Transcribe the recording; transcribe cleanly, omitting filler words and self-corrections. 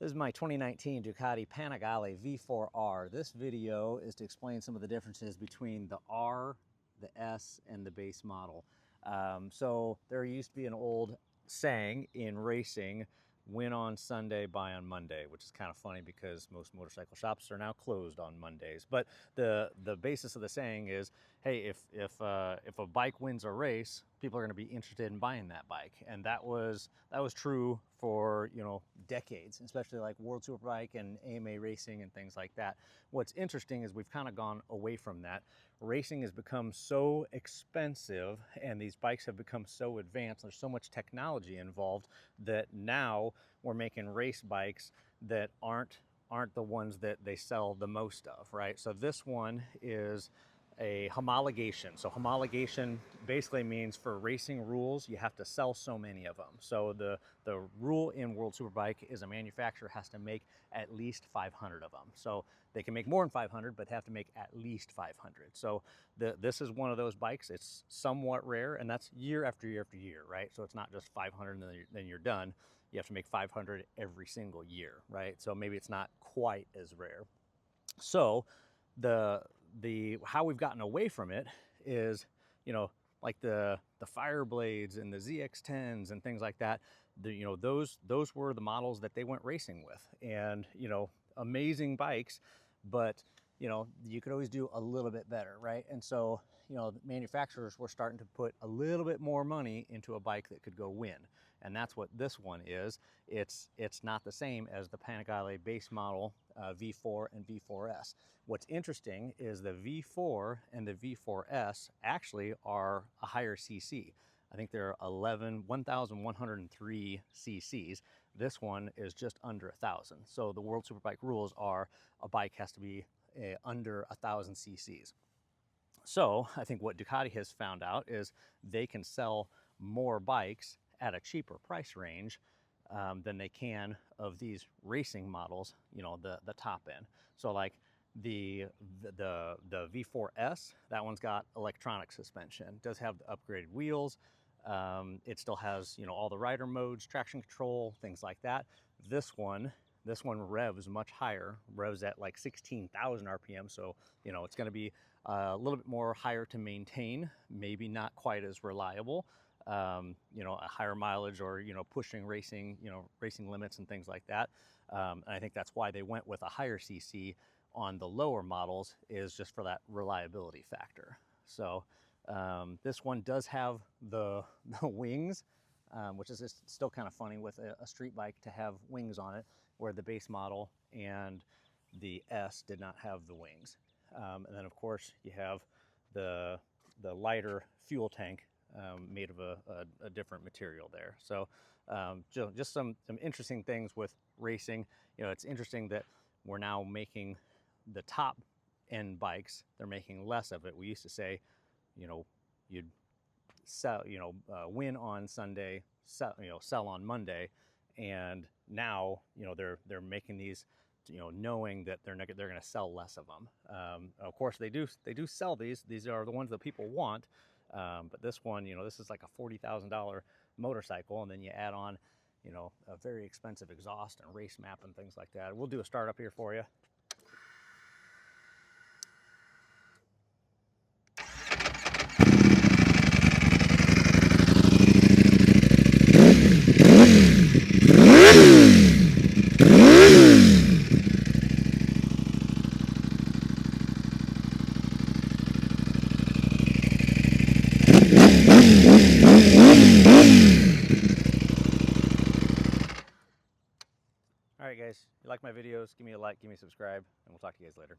This is my 2019 Ducati Panigale V4R. This video is to explain some of the differences between the R, the S, and the base model. So there used to be an old saying in racing, win on Sunday, buy on Monday, which is kind of funny because most motorcycle shops are now closed on Mondays. But the basis of the saying is, hey, if a bike wins a race, people are going to be interested in buying that bike, and that was true for decades, especially like World Superbike and AMA racing and things like that. What's interesting is we've kind of gone away from that. Racing has become so expensive, and these bikes have become so advanced. There's so much technology involved that now we're making race bikes that aren't the ones that they sell the most of, right? So this one is a homologation. So homologation basically means for racing rules, you have to sell so many of them. So the rule in World Superbike is a manufacturer has to make at least 500 of them. So they can make more than 500, but have to make at least 500. So this is one of those bikes. It's somewhat rare, and that's year after year after year, right? So it's not just 500 and then you're done. You have to make 500 every single year, right? So maybe it's not quite as rare. So the how we've gotten away from it is, like the Fireblades and the ZX10s and things like that. Those were the models that they went racing with, and amazing bikes, but you could always do a little bit better, right? And so manufacturers were starting to put a little bit more money into a bike that could go win, and that's what this one is. It's not the same as the Panigale base model V4 and V4S. What's interesting is the V4 and the V4S actually are a higher cc. I think they're 1,103 cc's. This one is just under 1,000. So the World Superbike rules are a bike has to be under 1,000 cc's. So I think what Ducati has found out is they can sell more bikes at a cheaper price range than they can of these racing models, the top end. So like the V4S, that one's got electronic suspension. It does have the upgraded wheels. It still has all the rider modes, traction control, things like that. This one revs much higher, revs at like 16,000 RPM. So it's going to be a little bit more higher to maintain, maybe not quite as reliable. A higher mileage or pushing racing limits and things like that. And I think that's why they went with a higher cc on the lower models, is just for that reliability factor. So this one does have the wings, which is just still kind of funny with a street bike to have wings on it, where the base model and the S did not have the wings. And then of course you have the lighter fuel tank made of a different material there. So just some interesting things with racing. It's interesting that we're now making the top end bikes, they're making less of it. We used to say, you'd sell, win on Sunday, sell on Monday, and now they're making these, knowing that they're going to sell less of them. Of course, they do sell these. These are the ones that people want. But this one, this is like a $40,000 motorcycle, and then you add on, a very expensive exhaust and race map and things like that. We'll do a startup here for you. All right, guys, if you like my videos, give me a like, give me a subscribe, and we'll talk to you guys later.